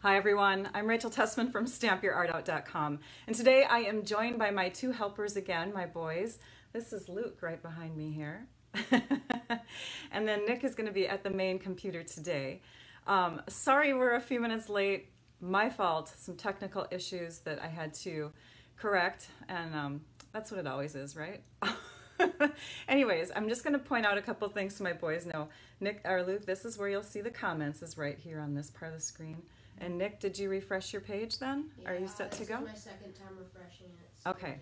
Hi everyone, I'm Rachel Tessman from StampYourArtOut.com, and today I am joined by my two helpers again, my boys. This is Luke right behind me here, and then Nick is going to be at the main computer today. Sorry we're a few minutes late, my fault, some technical issues that I had to correct, and that's what it always is, right? Anyways, I'm just going to point out a couple things so my boys know. Nick or Luke, this is where you'll see the comments, is right here on this part of the screen. And Nick, did you refresh your page then? Yeah, are you set to go? This is my second time refreshing it. So okay.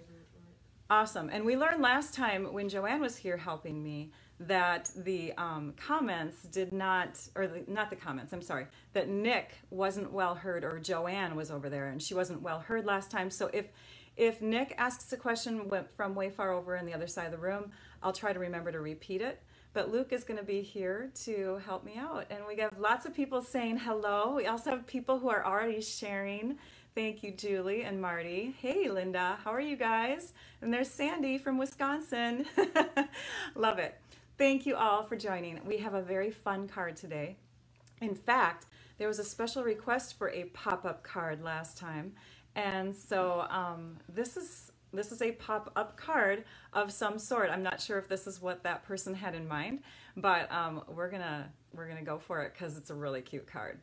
Awesome. And we learned last time when Joanne was here helping me that the comments did not, or not the comments, I'm sorry, that Nick wasn't well heard, or Joanne was over there and she wasn't well heard last time. So if Nick asks a question from way far over in the other side of the room, I'll try to remember to repeat it. But Luke is going to be here to help me out. And we have lots of people saying hello. We also have people who are already sharing. Thank you, Julie and Marty. Hey, Linda. How are you guys? And there's Sandy from Wisconsin. Love it. Thank you all for joining. We have a very fun card today. In fact, there was a special request for a pop-up card last time. And so this is a pop-up card of some sort. I'm not sure if this is what that person had in mind, but we're gonna go for it because it's a really cute card.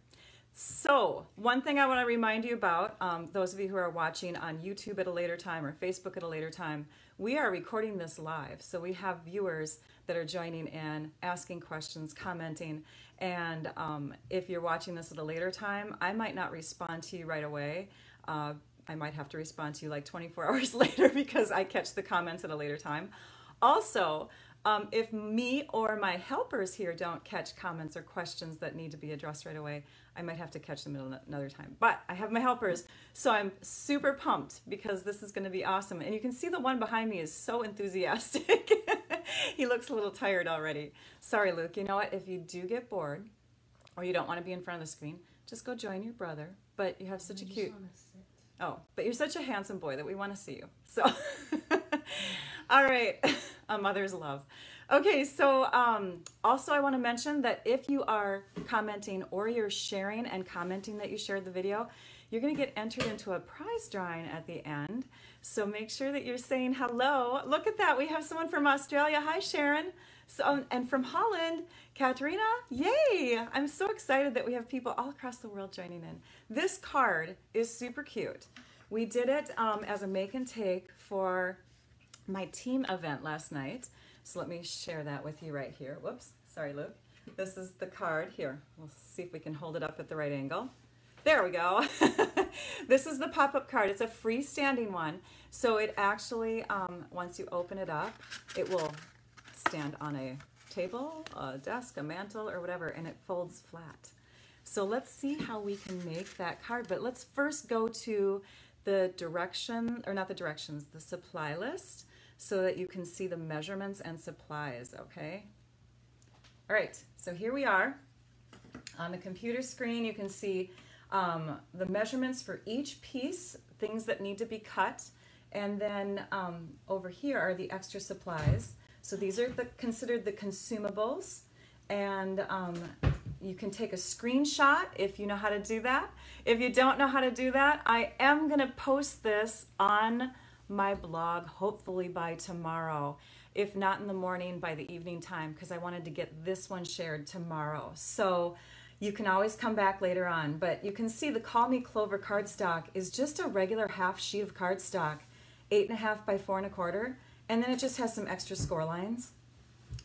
So one thing I want to remind you about, those of you who are watching on YouTube at a later time or Facebook at a later time, we are recording this live. So we have viewers that are joining in, asking questions, commenting, and if you're watching this at a later time, I might not respond to you right away. I might have to respond to you like 24 hours later because I catch the comments at a later time. Also, if me or my helpers here don't catch comments or questions that need to be addressed right away, I might have to catch them at another time. But I have my helpers, so I'm super pumped because this is going to be awesome. And you can see the one behind me is so enthusiastic. He looks a little tired already. Sorry, Luke. You know what? If you do get bored or you don't want to be in front of the screen, just go join your brother. But you have such a cute... Oh, but you're such a handsome boy that we want to see you. So, all right, a mother's love. Okay, so also I want to mention that if you are commenting or you're sharing and commenting that you shared the video, you're going to get entered into a prize drawing at the end. So make sure that you're saying hello. Look at that. We have someone from Australia. Hi, Sharon. So, and from Holland, Katerina. Yay! I'm so excited that we have people all across the world joining in. This card is super cute. We did it as a make and take for my team event last night. So let me share that with you right here. Whoops, sorry, Luke. This is the card. Here, we'll see if we can hold it up at the right angle. There we go. This is the pop-up card. It's a freestanding one. So it actually, once you open it up, it will stand on a table, a desk, a mantle, or whatever, and it folds flat. So let's see how we can make that card. But let's first go to the direction, or not the directions, the supply list, so that you can see the measurements and supplies, okay? All right, so here we are. On the computer screen, you can see the measurements for each piece, things that need to be cut, and then over here are the extra supplies. So these are considered the consumables, and you can take a screenshot if you know how to do that. If you don't know how to do that, I am going to post this on my blog hopefully by tomorrow. If not in the morning, by the evening time, because I wanted to get this one shared tomorrow. So you can always come back later on, but you can see the Call Me Clover cardstock is just a regular half sheet of cardstock, 8.5 by 4 1/4. And then it just has some extra score lines.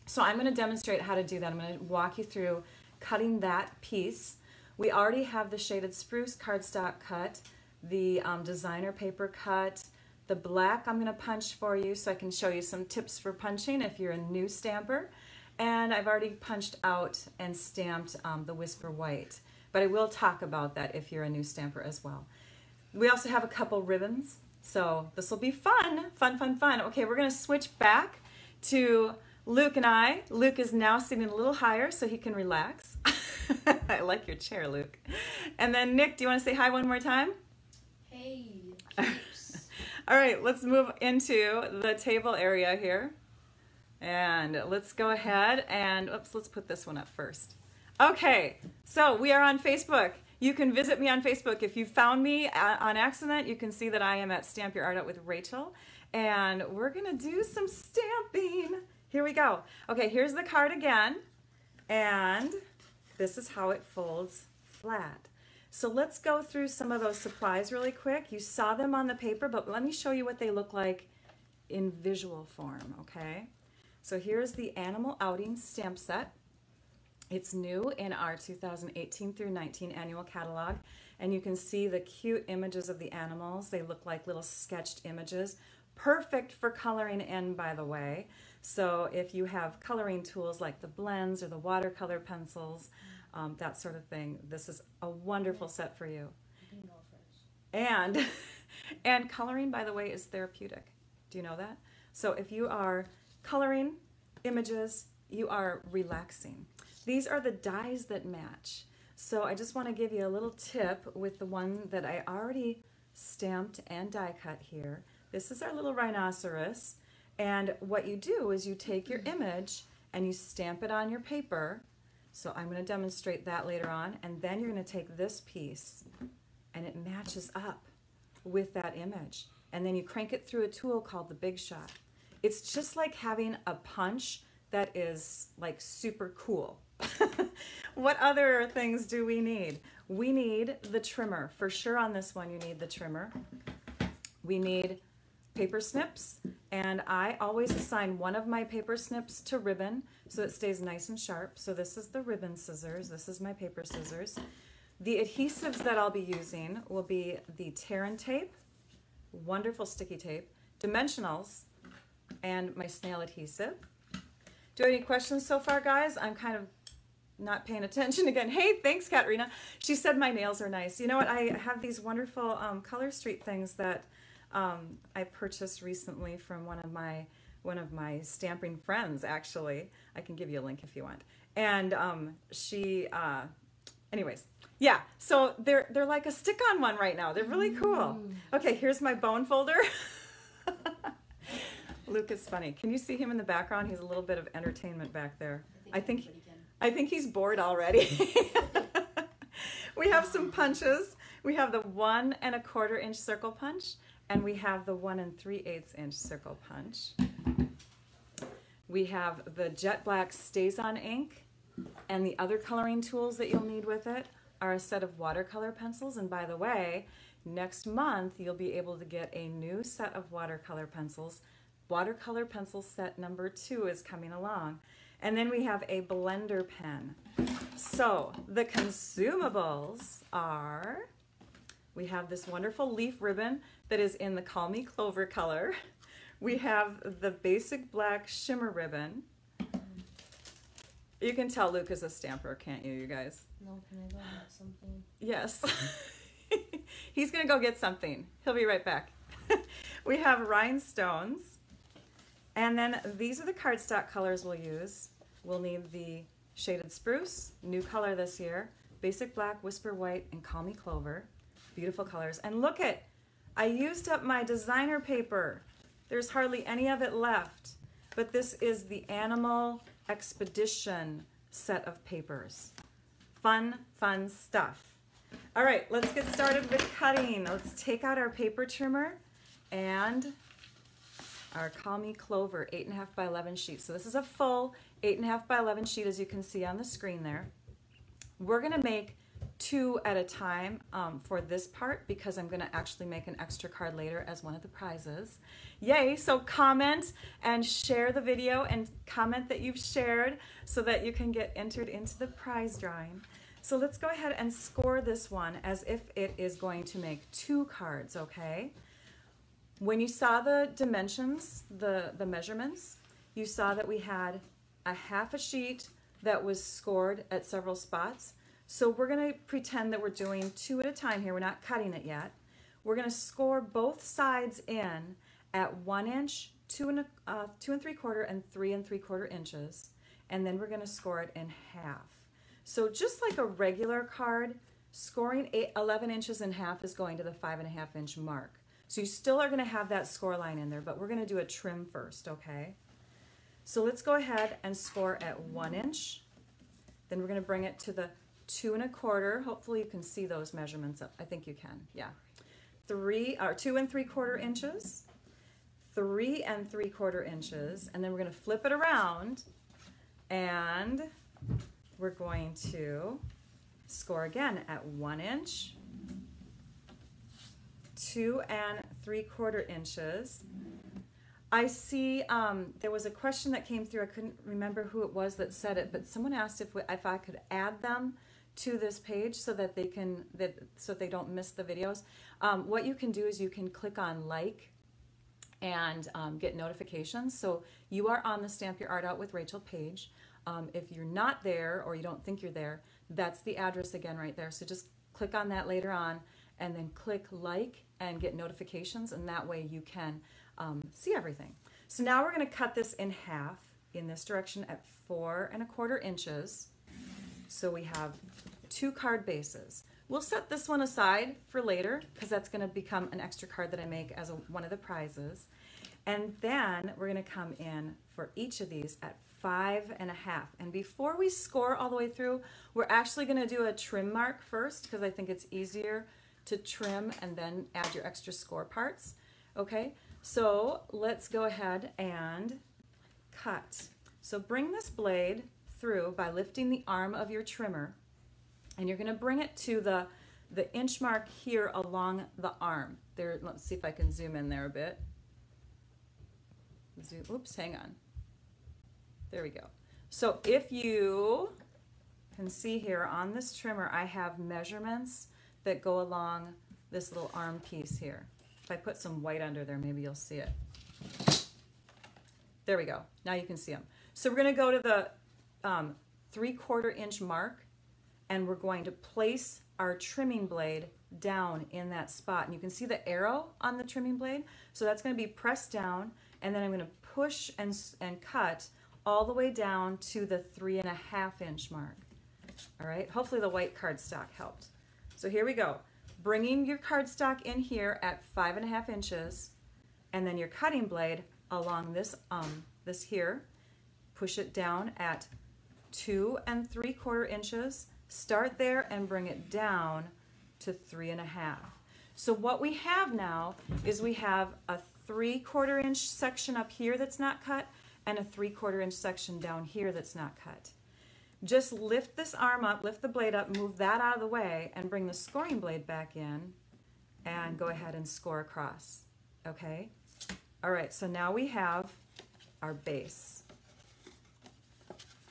So I'm going to demonstrate how to do that. I'm going to walk you through cutting that piece. We already have the shaded spruce cardstock cut, the designer paper cut, the black I'm going to punch for you so I can show you some tips for punching if you're a new stamper. And I've already punched out and stamped the Whisper White. But I will talk about that if you're a new stamper as well. We also have a couple ribbons. So this will be fun, fun, fun, fun. Okay, we're going to switch back to Luke and I. Luke is now sitting a little higher so he can relax. I like your chair, Luke. And then Nick, do you want to say hi one more time? Hey. All right, let's move into the table area here. And let's go ahead and, oops, let's put this one up first. Okay, so we are on Facebook. You can visit me on Facebook. If you found me on accident, you can see that I am at Stamp Your Art Out with Rachel. And we're gonna do some stamping. Here we go. Okay, here's the card again. And this is how it folds flat. So let's go through some of those supplies really quick. You saw them on the paper, but let me show you what they look like in visual form, okay? So here's the Animal Outing stamp set. It's new in our 2018 through 19 annual catalog, and you can see the cute images of the animals. They look like little sketched images. Perfect for coloring in, by the way. So if you have coloring tools like the blends or the watercolor pencils, that sort of thing, this is a wonderful set for you. And coloring, by the way, is therapeutic. Do you know that? So if you are coloring images, you are relaxing. These are the dies that match. So I just want to give you a little tip with the one that I already stamped and die cut here. This is our little rhinoceros. And what you do is you take your image and you stamp it on your paper. So I'm going to demonstrate that later on. And then you're going to take this piece and it matches up with that image. And then you crank it through a tool called the Big Shot. It's just like having a punch that is like super cool. What other things do we need? We need the trimmer. For sure on this one you need the trimmer. We need paper snips, and I always assign one of my paper snips to ribbon so it stays nice and sharp. So this is the ribbon scissors. This is my paper scissors. The adhesives that I'll be using will be the tear and tape, wonderful sticky tape, dimensionals, and my snail adhesive. Do you have any questions so far, guys? I'm kind of not paying attention again. Hey, thanks, Katrina. She said my nails are nice. You know what? I have these wonderful Color Street things that I purchased recently from one of my stamping friends, actually. I can give you a link if you want. And anyways, yeah. So they're like a stick-on one right now. They're really cool. Okay, here's my bone folder. Luke is funny. Can you see him in the background? He's a little bit of entertainment back there. I think he's bored already. We have some punches. We have the 1 1/4 inch circle punch, and we have the 1 3/8 inch circle punch. We have the jet black StazOn ink, and the other coloring tools that you'll need with it are a set of watercolor pencils. And by the way, next month you'll be able to get a new set of watercolor pencils. Watercolor pencil set number 2 is coming along. And then we have a blender pen. So the consumables are, we have this wonderful leaf ribbon that is in the Call Me Clover color. We have the basic black shimmer ribbon. You can tell Luke is a stamper, can't you guys? No, can I go get something? Yes. He's gonna go get something. He'll be right back. We have rhinestones. And then these are the cardstock colors we'll use. We'll need the Shaded Spruce, new color this year, Basic Black, Whisper White, and Call Me Clover. Beautiful colors. And look at, I used up my designer paper. There's hardly any of it left. But this is the Animal Expedition set of papers. Fun, fun stuff. All right, let's get started with cutting. Let's take out our paper trimmer and our Call Me Clover 8.5 by 11 sheet. So this is a full 8.5 by 11 sheet, as you can see on the screen there. We're gonna make 2 at a time for this part because I'm gonna actually make an extra card later as one of the prizes. Yay, so comment and share the video and comment that you've shared so that you can get entered into the prize drawing. So let's go ahead and score this one as if it is going to make 2 cards, okay? When you saw the dimensions, the measurements, you saw that we had a half a sheet that was scored at several spots. So we're gonna pretend that we're doing 2 at a time here. We're not cutting it yet. We're gonna score both sides in at 1 inch, 2 3/4, and 3 3/4 inches. And then we're gonna score it in half. So just like a regular card, scoring 11 inches in half is going to the 5.5 inch mark. So you still are gonna have that score line in there, but we're gonna do a trim first, okay? So let's go ahead and score at 1 inch. Then we're gonna bring it to the 2 1/4. Hopefully you can see those measurements up. I think you can. Yeah. 2 3/4 inches, 3 3/4 inches, and then we're going to flip it around and we're going to score again at 1 inch, 2 3/4 inches. I see there was a question that came through. I couldn't remember who it was that said it, but someone asked if I could add them to this page so that they can so they don't miss the videos. What you can do is you can click on like and get notifications. So you are on the Stamp Your Art Out with Rachel page. If you're not there or you don't think you're there, that's the address again right there. So just click on that later on and then click like and get notifications, and that way you can see everything. So now we're going to cut this in half in this direction at 4 1/4 inches. So we have 2 card bases. We'll set this one aside for later because that's going to become an extra card that I make as one of the prizes. And then we're going to come in for each of these at 5 1/2. And before we score all the way through, we're actually going to do a trim mark first because I think it's easier to trim and then add your extra score parts. Okay, so let's go ahead and cut. So bring this blade through by lifting the arm of your trimmer, and you're going to bring it to the inch mark here along the arm. There, let's see if I can zoom in there a bit. Zoom, oops, hang on. There we go. So if you can see here on this trimmer, I have measurements that go along this little arm piece here. If I put some white under there, maybe you'll see it. There we go. Now you can see them. So we're going to go to the 3/4 inch mark, and we're going to place our trimming blade down in that spot. And you can see the arrow on the trimming blade. So that's going to be pressed down, and then I'm going to push and cut all the way down to the 3 1/2 inch mark. All right, hopefully the white cardstock helped. So here we go. Bringing your cardstock in here at 5 1/2 inches, and then your cutting blade along this this here. Push it down at 2 3/4 inches. Start there and bring it down to 3 1/2. So what we have now is we have a 3/4 inch section up here that's not cut and a 3/4 inch section down here that's not cut. Just lift this arm up, lift the blade up, move that out of the way, and bring the scoring blade back in and go ahead and score across. Okay? All right, so now we have our base.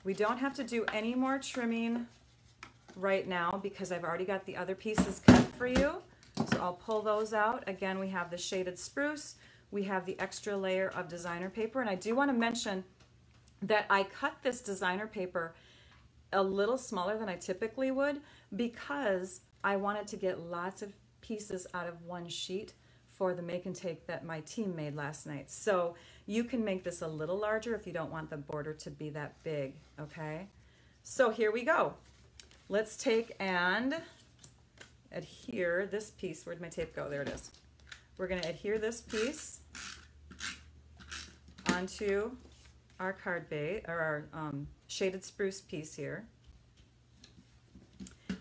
We don't have to do any more trimming right now because I've already got the other pieces cut for you. So I'll pull those out. Again, we have the shaded spruce. We have the extra layer of designer paper. And I do want to mention that I cut this designer paper a little smaller than I typically would because I wanted to get lots of pieces out of one sheet for the make and take that my team made last night. So you can make this a little larger if you don't want the border to be that big, okay? So here we go. Let's take and adhere this piece. Where'd my tape go? There it is. We're going to adhere this piece onto our card base, or our shaded spruce piece here.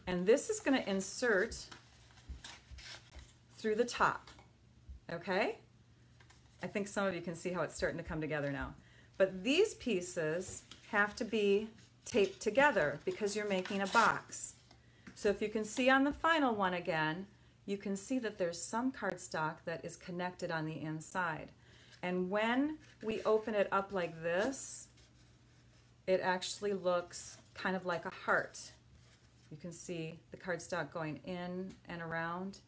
And this is going to insert through the top, okay? I think some of you can see how it's starting to come together now. But these pieces have to be taped together because you're making a box. So if you can see on the final one again, you can see that there's some cardstock that is connected on the inside. And when we open it up like this, it actually looks kind of like a heart. You can see the cardstock going in and around,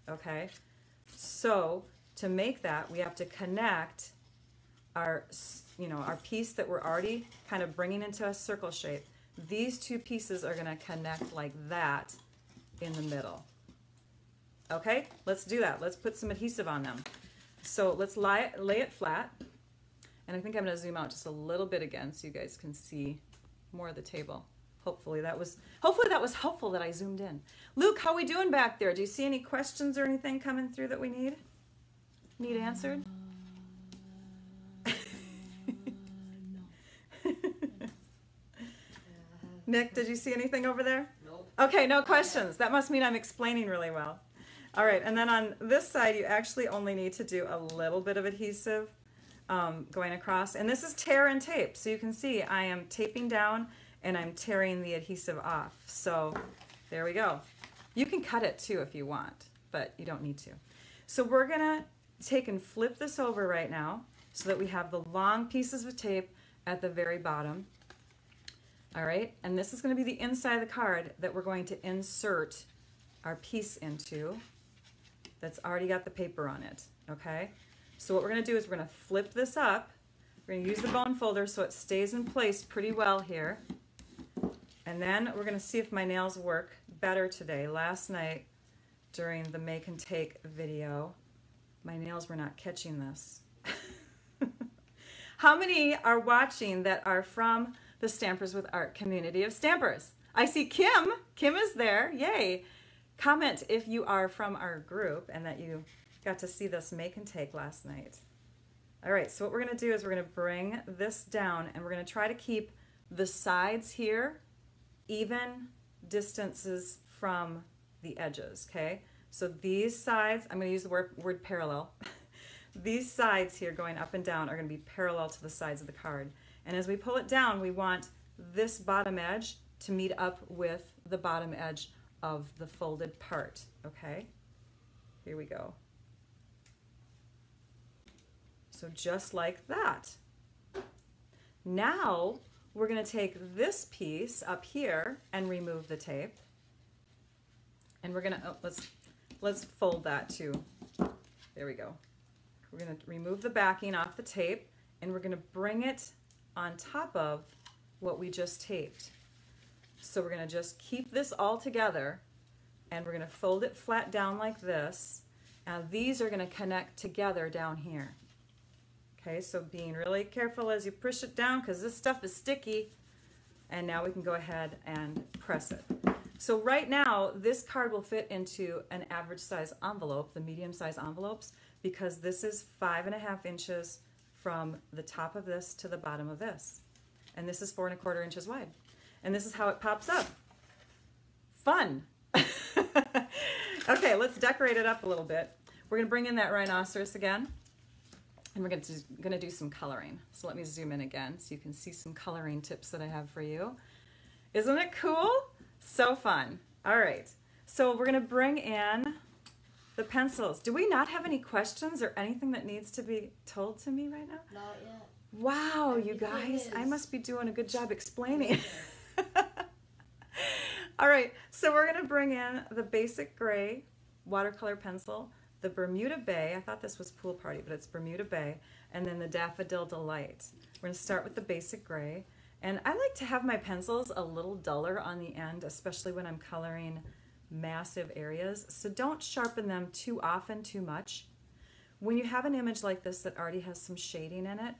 okay? So to make that, we have to connect our, our piece that we're already kind of bringing into a circle shape. These two pieces are going to connect like that in the middle. Okay, let's do that. Let's put some adhesive on them. So let's lay it flat. And I think I'm going to zoom out just a little bit again so you guys can see more of the table. Hopefully that was helpful that I zoomed in. Luke, how are we doing back there? Do you see any questions or anything coming through that we need answered? No. Nick, did you see anything over there? Nope. Okay, no questions. That must mean I'm explaining really well. All right, and then on this side, you actually only need to do a little bit of adhesive going across. And this is tear and tape. So you can see I am taping down and I'm tearing the adhesive off. So there we go. You can cut it too if you want, but you don't need to. So we're gonna take and flip this over right now so that we have the long pieces of tape at the very bottom. All right, and this is going to be the inside of the card that we're going to insert our piece into that's already got the paper on it, okay? So what we're going to do is we're going to flip this up. We're going to use the bone folder so it stays in place pretty well here. And then we're going to see if my nails work better today. Last night during the make and take video, my nails were not catching this. How many are watching that are from the Stampers with Art community of stampers? I see Kim. Kim is there. Yay. Comment if you are from our group and that you got to see this make and take last night. All right, so what we're going to do is we're going to bring this down and we're going to try to keep the sides here even distances from the edges, okay? So these sides, I'm going to use the word parallel. These sides here going up and down are going to be parallel to the sides of the card. And as we pull it down, we want this bottom edge to meet up with the bottom edge of the folded part, okay? Here we go. So just like that. Now we're going to take this piece up here and remove the tape. And we're going to, let's fold that too. There we go. We're going to remove the backing off the tape and we're going to bring it on top of what we just taped. So we're going to just keep this all together and we're going to fold it flat down like this. Now these are going to connect together down here. Okay, so being really careful as you push it down because this stuff is sticky. And now we can go ahead and press it. So right now, this card will fit into an average size envelope, the medium size envelopes, because this is 5.5 inches from the top of this to the bottom of this. And this is 4¼ inches wide. And this is how it pops up. Fun. Okay, let's decorate it up a little bit. We're gonna bring in that rhinoceros again. And we're gonna do some coloring. So let me zoom in again so you can see some coloring tips that I have for you. Isn't it cool? So fun. All right, so we're gonna bring in the pencils. Do we not have any questions or anything that needs to be told to me right now? Not yet. Wow, you guys, I must be doing a good job explaining. All right, so we're gonna bring in the basic gray watercolor pencil, the Bermuda Bay, I thought this was Pool Party, but it's Bermuda Bay, and then the Daffodil Delight. We're gonna start with the basic gray, and I like to have my pencils a little duller on the end, especially when I'm coloring massive areas, so don't sharpen them too often, too much. When you have an image like this that already has some shading in it,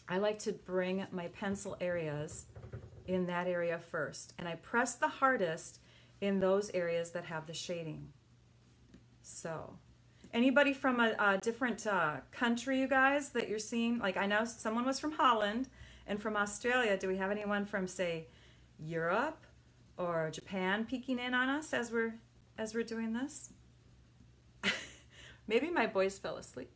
I like to bring my pencil areas in that area first, and I press the hardest in those areas that have the shading. So, anybody from a different country, you guys, that you're seeing? Like I know someone was from Holland and from Australia. Do we have anyone from, say, Europe or Japan peeking in on us as we're doing this? Maybe my boys fell asleep.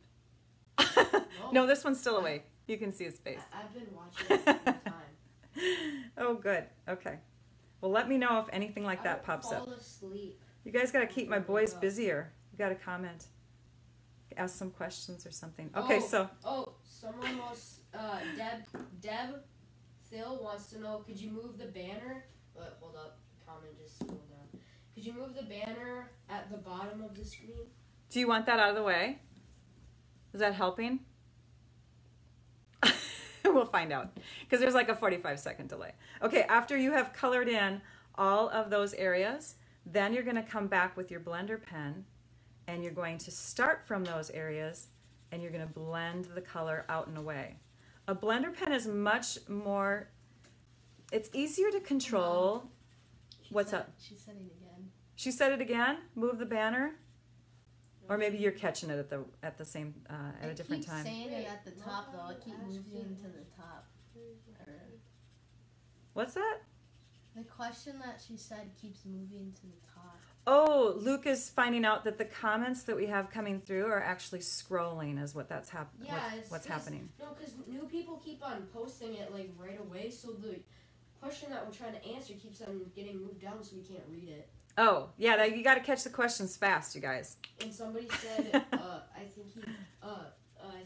No, this one's still awake. You can see his face. I've been watching it the whole time. Oh, good. Okay. Well, let me know if anything like that pops up. Fall asleep. You guys got to keep my boys busier. You got to comment. Ask some questions or something. Okay, so. Oh, someone wants, Deb Phil wants to know, could you move the banner? Hold up, comment just scroll down. Could you move the banner at the bottom of the screen? Do you want that out of the way? Is that helping? We'll find out because there's like a 45-second delay. Okay, after you have colored in all of those areas, then you're going to come back with your blender pen and you're going to start from those areas and you're going to blend the color out and away. A blender pen is much more, it's easier to control. What's up? She said it again. She said it again? Move the banner? Or maybe you're catching it at the same at a different time. I keep saying it at the top though. I keep moving to the top. What's that? The question that she said keeps moving to the top. Oh, Luke is finding out that the comments that we have coming through are actually scrolling, is what that's happening. Yeah, what's happening. No, because new people keep on posting it like right away, so the question that we're trying to answer keeps on getting moved down, so we can't read it. Oh, yeah, you got to catch the questions fast, you guys. And somebody said, I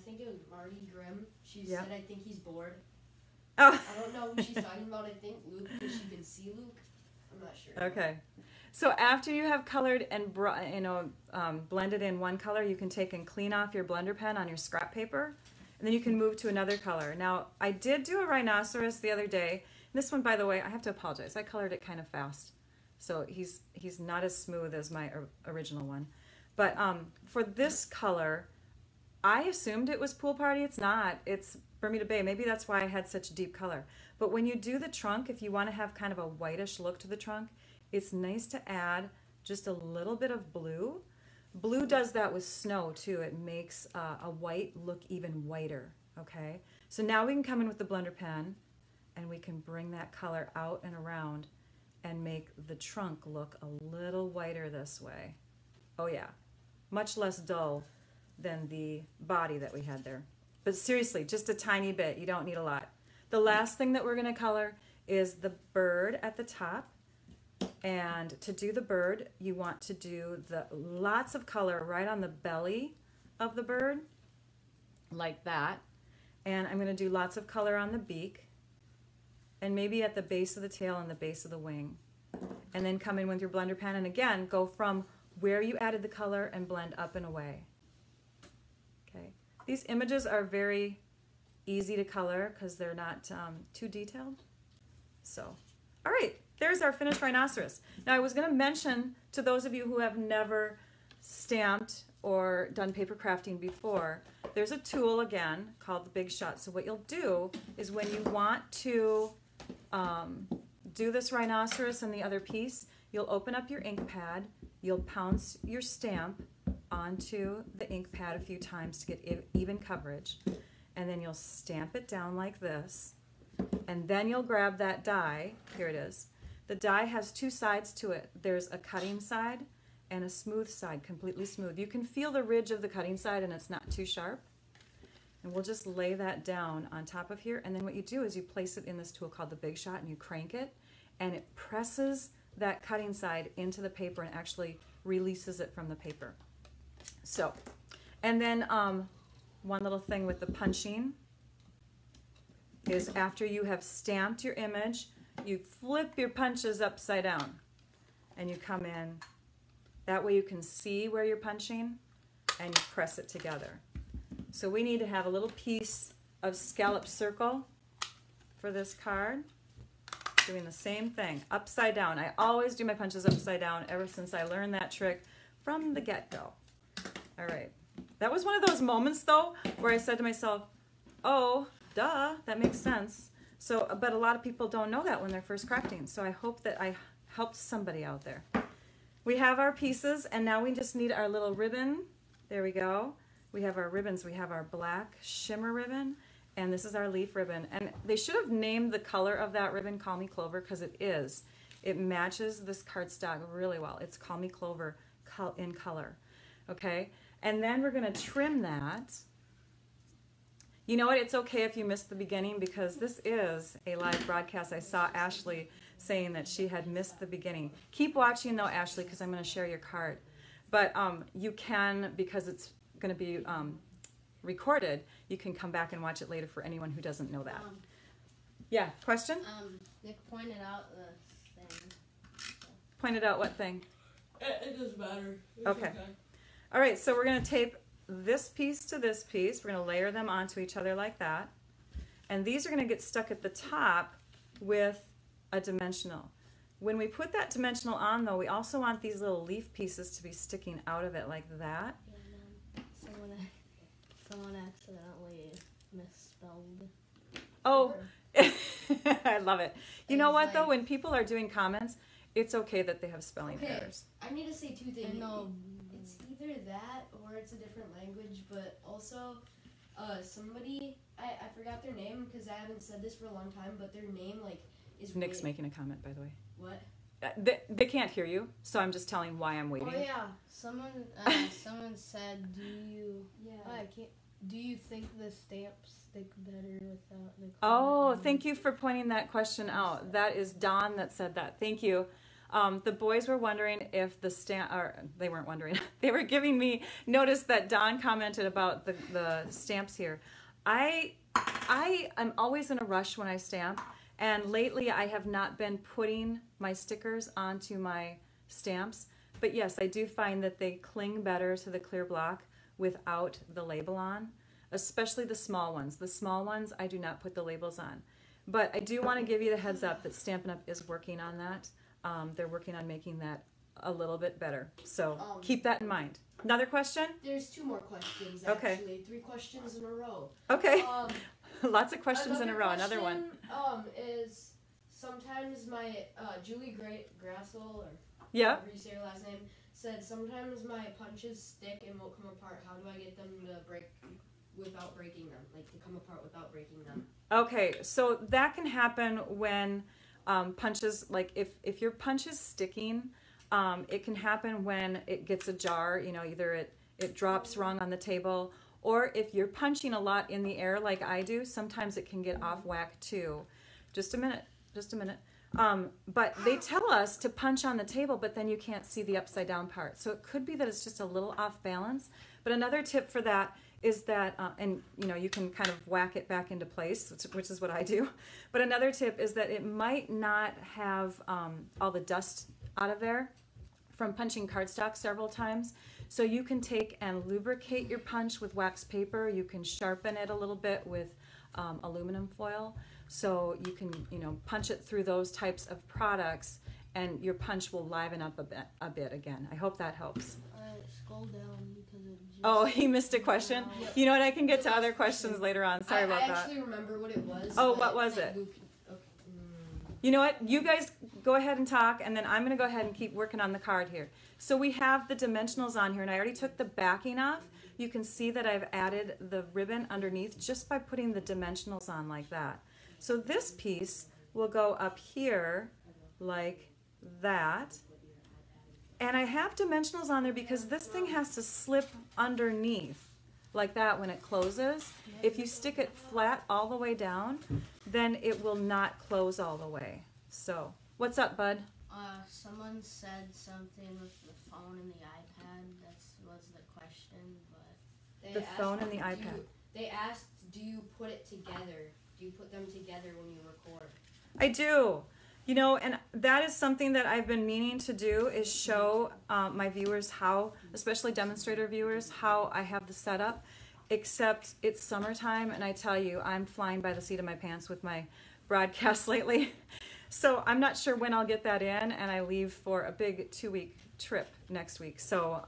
think it was Marty Grimm. She said, I think he's bored. Oh. I don't know who she's talking about. I think Luke, because she can see Luke. I'm not sure. Okay. So after you have colored and blended in one color, you can take and clean off your blender pen on your scrap paper, and then you can move to another color. Now, I did do a rhinoceros the other day. This one, by the way, I have to apologize. I colored it kind of fast, so he's not as smooth as my original one. But for this color, I assumed it was Pool Party. It's not. It's Bermuda Bay. Maybe that's why I had such a deep color. But when you do the trunk, if you want to have kind of a whitish look to the trunk, it's nice to add just a little bit of blue. Blue does that with snow too. It makes a white look even whiter, okay? So now we can come in with the blender pen and we can bring that color out and around and make the trunk look a little whiter this way. Oh yeah, much less dull than the body that we had there. But seriously, just a tiny bit. You don't need a lot. The last thing that we're going to color is the bird at the top. And to do the bird, you want to do lots of color right on the belly of the bird, like that. And I'm going to do lots of color on the beak, and maybe at the base of the tail and the base of the wing. And then come in with your blender pen, and again, go from where you added the color and blend up and away. Okay. These images are very easy to color because they're not too detailed. So, all right. There's our finished rhinoceros. Now I was going to mention to those of you who have never stamped or done paper crafting before, there's a tool again called the Big Shot. So what you'll do is when you want to do this rhinoceros and the other piece, you'll open up your ink pad, you'll pounce your stamp onto the ink pad a few times to get even coverage, and then you'll stamp it down like this, and then you'll grab that die. Here it is. The die has two sides to it. There's a cutting side and a smooth side, completely smooth. You can feel the ridge of the cutting side and it's not too sharp. And we'll just lay that down on top of here. And then what you do is you place it in this tool called the Big Shot and you crank it, and it presses that cutting side into the paper and actually releases it from the paper. So, and then one little thing with the punching is after you have stamped your image, you flip your punches upside down and you come in. That way you can see where you're punching and you press it together. So we need to have a little piece of scallop circle for this card. Doing the same thing, upside down. I always do my punches upside down ever since I learned that trick from the get-go. All right. That was one of those moments though where I said to myself, oh, duh, that makes sense. So, but a lot of people don't know that when they're first crafting. So I hope that I helped somebody out there. We have our pieces, and now we just need our little ribbon. There we go. We have our ribbons. We have our black shimmer ribbon, and this is our leaf ribbon. And they should have named the color of that ribbon Call Me Clover, because it is. It matches this cardstock really well. It's Call Me Clover in color. Okay? And then we're going to trim that. You know what? It's okay if you missed the beginning because this is a live broadcast. I saw Ashley saying that she had missed the beginning. Keep watching though, Ashley, because I'm going to share your card. But you can, because it's going to be recorded, you can come back and watch it later for anyone who doesn't know that. Yeah, question? Nick pointed out the thing. Pointed out what thing? It doesn't matter. It's okay. All right, so we're going to tape this piece to this piece. We're going to layer them onto each other like that. And these are going to get stuck at the top with a dimensional. When we put that dimensional on, though, we also want these little leaf pieces to be sticking out of it like that. Someone accidentally misspelled. Oh, I love it. You know what, though? When people are doing comments, it's okay that they have spelling errors. I need to say two things. It's either that or it's a different language, but also somebody, I forgot their name because I haven't said this for a long time, but their name like is Nick's making a comment, by the way. What? They can't hear you, so I'm just telling why I'm waiting. Oh yeah, someone said, do you? Yeah. Oh, I can't. Do you think the stamps stick better without the? Oh, thank you for pointing that question out. That is Dawn that said that. Thank you. The boys were wondering if the stamp, or they weren't wondering. They were giving me notice that Dawn commented about the stamps here. I am always in a rush when I stamp. And lately I have not been putting my stickers onto my stamps. But yes, I do find that they cling better to the clear block without the label on, especially the small ones. The small ones, I do not put the labels on. But I do want to give you the heads up that Stampin' Up! Is working on that. They're working on making that a little bit better. So keep that in mind. Another question? There's 2 more questions, okay. Actually. 3 questions in a row. Okay. Lots of questions in a row. Question, Another one. Is sometimes my Julie Grassel, or yeah, however you say her last name, said sometimes my punches stick and won't come apart. How do I get them to break without breaking them? Like to come apart without breaking them? Okay, so that can happen when punches, like if your punch is sticking, it can happen when it gets ajar, you know, either it drops wrong on the table, or if you're punching a lot in the air like I do, sometimes it can get off whack too. Just a minute. But they tell us to punch on the table, but then you can't see the upside down part. So it could be that it's just a little off balance. But another tip for that is that, and you know, you can kind of whack it back into place, which is what I do. But another tip is that it might not have all the dust out of there from punching cardstock several times. So you can take and lubricate your punch with wax paper. You can sharpen it a little bit with aluminum foil. So you can, you know, punch it through those types of products, and your punch will liven up a bit again. I hope that helps. Scroll down because it just... Oh, he missed a question? Yep. You know what, I can get to other questions later on. Sorry about that. I actually remember what it was. Oh, what was it? You know what, you guys go ahead and talk, and then I'm going to go ahead and keep working on the card here. So we have the dimensionals on here, and I already took the backing off. You can see that I've added the ribbon underneath just by putting the dimensionals on like that. So this piece will go up here like that. And I have dimensionals on there because this thing has to slip underneath like that when it closes. If you stick it flat all the way down, then it will not close all the way. So, what's up, bud? Someone said something with the phone and the iPad. That was the question, but... The phone and the iPad. They asked, do you put it together? Do you put them together when you record? I do. You know, and that is something that I've been meaning to do, is show my viewers how, especially demonstrator viewers, how I have the setup. Except it's summertime, and I tell you, I'm flying by the seat of my pants with my broadcast lately. So I'm not sure when I'll get that in, and I leave for a big 2-week trip next week. So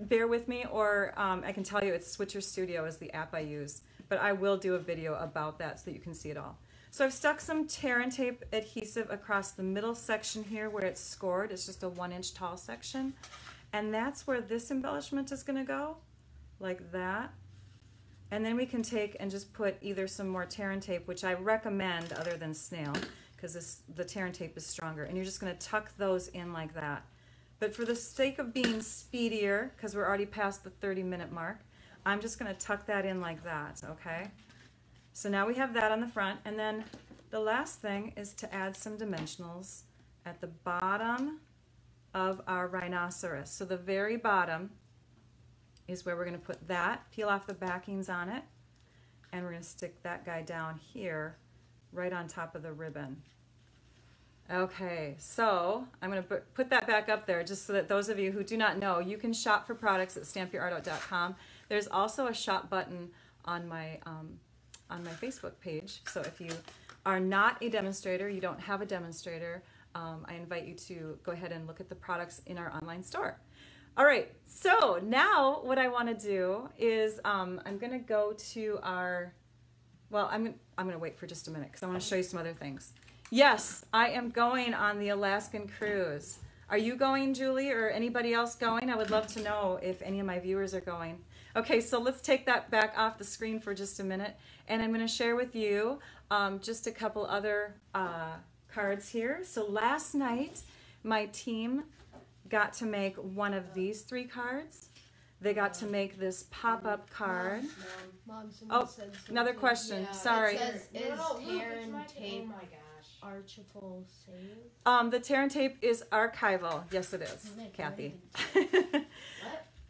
bear with me, or I can tell you it's Switcher Studio is the app I use. But I will do a video about that so that you can see it all. So I've stuck some tear and tape adhesive across the middle section here where it's scored. It's just a 1-inch tall section. And that's where this embellishment is going to go, like that. And then we can take and just put either some more tear and tape, which I recommend other than snail, because the tear and tape is stronger. And you're just going to tuck those in like that. But for the sake of being speedier, because we're already past the 30-minute mark, I'm just going to tuck that in like that, okay? So now we have that on the front, and then the last thing is to add some dimensionals at the bottom of our rhinoceros. So the very bottom is where we're going to put that, peel off the backings on it, and we're going to stick that guy down here right on top of the ribbon. Okay, so I'm going to put that back up there just so that those of you who do not know, you can shop for products at stampyourartout.com. There's also a shop button on my Facebook page. So if you are not a demonstrator, you don't have a demonstrator, I invite you to go ahead and look at the products in our online store. All right, so now what I want to do is I'm going to go to our, well, I'm going to wait for just a minute because I want to show you some other things. Yes, I am going on the Alaskan cruise. Are you going, Julie, or anybody else going? I would love to know if any of my viewers are going. Okay, so let's take that back off the screen for just a minute, and I'm going to share with you just a couple other cards here. So last night, my team got to make one of these 3 cards. They got to make this pop-up card. Mom, Oh, said something. another question. Yeah, Sorry. It says, is Luke, tear it's and my tape Oh my gosh. archival saved? The tear and tape is archival. Yes, it is, Nick, Kathy. What?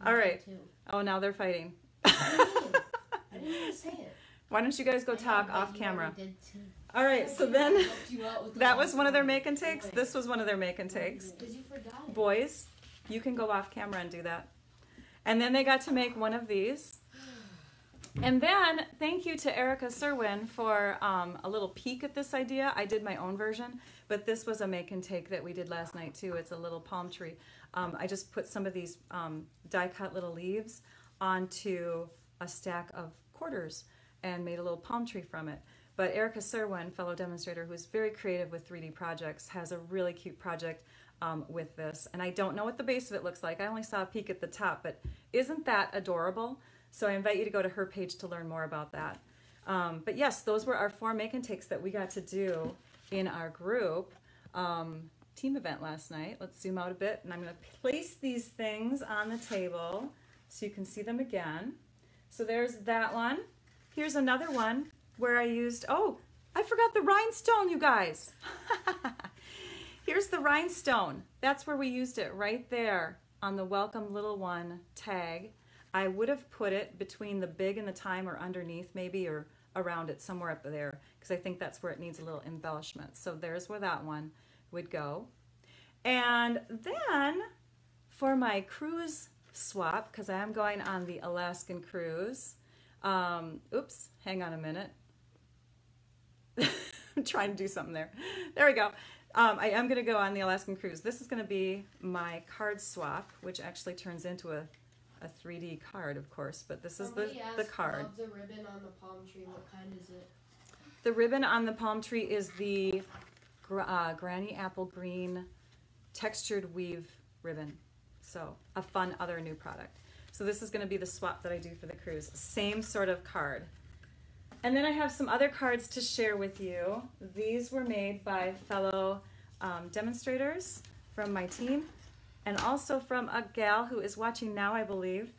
All right. Too. Oh, now they're fighting. I didn't even say it. Why don't you guys go I know, talk but off you camera? already did too. All right, so then Helped you out with the that was last one of their make and takes. Wait. This was one of their make and takes. Because you forgot it. Boys, you can go off camera and do that. And then they got to make one of these. And then thank you to Erica Serwin for a little peek at this idea. I did my own version, but this was a make and take that we did last night too. It's a little palm tree. I just put some of these die cut little leaves onto a stack of quarters and made a little palm tree from it. But Erica Serwin, fellow demonstrator who's very creative with 3D projects, has a really cute project with this. And I don't know what the base of it looks like. I only saw a peek at the top, but isn't that adorable? So I invite you to go to her page to learn more about that. But yes, those were our 4 make and takes that we got to do in our group team event last night. Let's zoom out a bit, and I'm going to place these things on the table so you can see them again. So there's that one. Here's another one where I used, oh, I forgot the rhinestone, you guys. Here's the rhinestone. That's where we used it, right there on the Welcome Little One tag. I would have put it between the big and the time, or underneath maybe, or around it, somewhere up there, because I think that's where it needs a little embellishment. So there's where that one would go. And then for my cruise swap, because I am going on the Alaskan cruise, oops, hang on a minute. I'm trying to do something there. There we go. I am going to go on the Alaskan cruise. This is going to be my card swap, which actually turns into a 3D card, of course, but this is the card. Of the ribbon on the palm tree, what kind is it? The ribbon on the palm tree is the Granny Apple Green textured weave ribbon. So a fun other new product. So this is going to be the swap that I do for the cruise. Same sort of card. And then I have some other cards to share with you. These were made by fellow demonstrators from my team, and also from a gal who is watching now, I believe,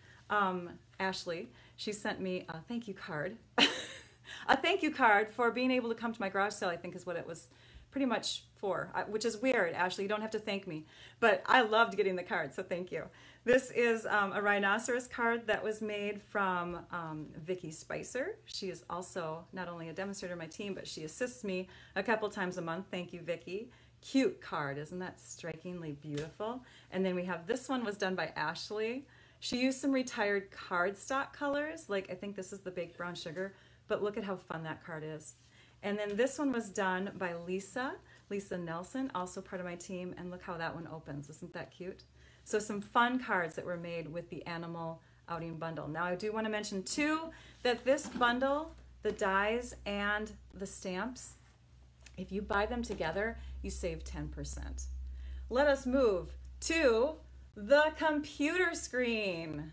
Ashley. She sent me a thank you card. A thank you card for being able to come to my garage sale, I think is what it was pretty much for, which is weird, Ashley. You don't have to thank me. But I loved getting the card, so thank you. This is a rhinoceros card that was made from Vicki Spicer. She is also not only a demonstrator on my team, but she assists me a couple times a month. Thank you, Vicki. Cute card, isn't that strikingly beautiful? And then we have this one was done by Ashley. She used some retired cardstock colors, like I think this is the baked brown sugar, but look at how fun that card is. And then this one was done by Lisa Nelson, also part of my team, and look how that one opens. Isn't that cute? So some fun cards that were made with the animal outing bundle. Now I do want to mention too that this bundle, the dies and the stamps, if you buy them together, you save 10%. Let us move to the computer screen.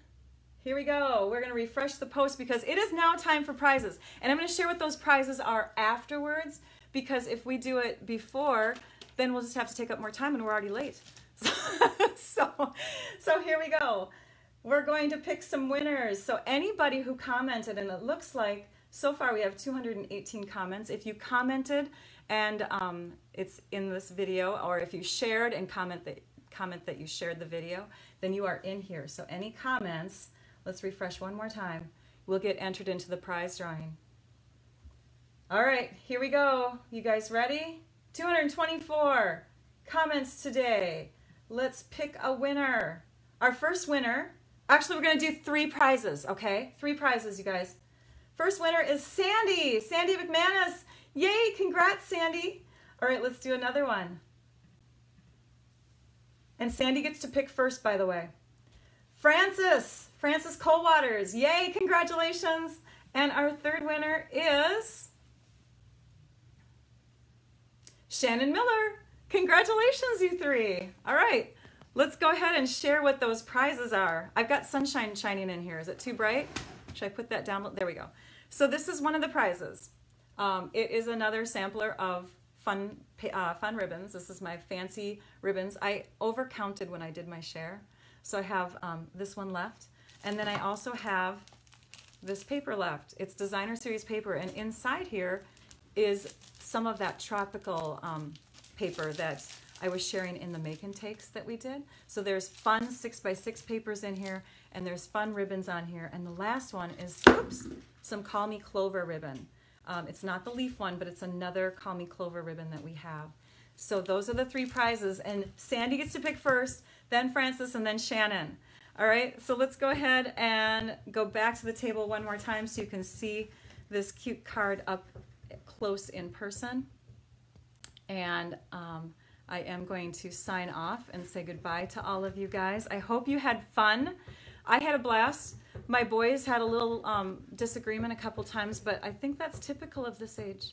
Here we go. We're going to refresh the post because it is now time for prizes. And I'm going to share what those prizes are afterwards, because if we do it before, then we'll just have to take up more time and we're already late. So here we go. We're going to pick some winners. So anybody who commented, and it looks like so far we have 218 comments. If you commented and it's in this video, or if you shared and comment that you shared the video, then you are in here. So any comments, let's refresh one more time, will get entered into the prize drawing. All right, here we go. You guys ready? 224 comments today. Let's pick a winner. Our first winner, actually we're going to do 3 prizes, okay? 3 prizes, you guys. First winner is Sandy McManus. Yay, congrats, Sandy. All right, let's do another one. And Sandy gets to pick first, by the way. Francis Colwaters. Yay, congratulations. And our third winner is Shannon Miller. Congratulations, you 3. All right, let's go ahead and share what those prizes are. I've got sunshine shining in here. Is it too bright? Should I put that down? There we go. So this is one of the prizes. It is another sampler of fun ribbons. This is my fancy ribbons. I overcounted when I did my share. So I have this one left. And then I also have this paper left. It's designer series paper. And inside here is some of that tropical paper that I was sharing in the make and takes that we did. So there's fun 6x6 papers in here, and there's fun ribbons on here. And the last one is, oops, some Call Me Clover ribbon. It's not the leaf one, but it's another Call Me Clover ribbon that we have. So those are the three prizes, and Sandy gets to pick first, then Francis, and then Shannon. All right, so let's go ahead and go back to the table one more time so you can see this cute card up close in person. And I am going to sign off and say goodbye to all of you guys. I hope you had fun. I had a blast. My boys had a little disagreement a couple times, but I think that's typical of this age.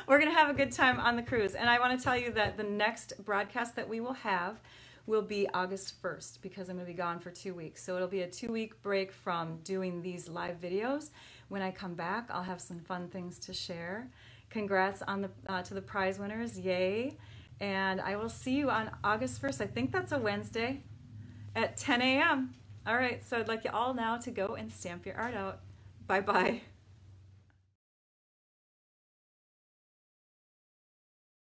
We're going to have a good time on the cruise. And I want to tell you that the next broadcast that we will have will be August 1st, because I'm going to be gone for 2 weeks. So it'll be a 2-week break from doing these live videos. When I come back, I'll have some fun things to share. Congrats on the to the prize winners, yay. And I will see you on August 1st. I think that's a Wednesday at 10 a.m. All right, so I'd like you all now to go and stamp your art out. Bye-bye.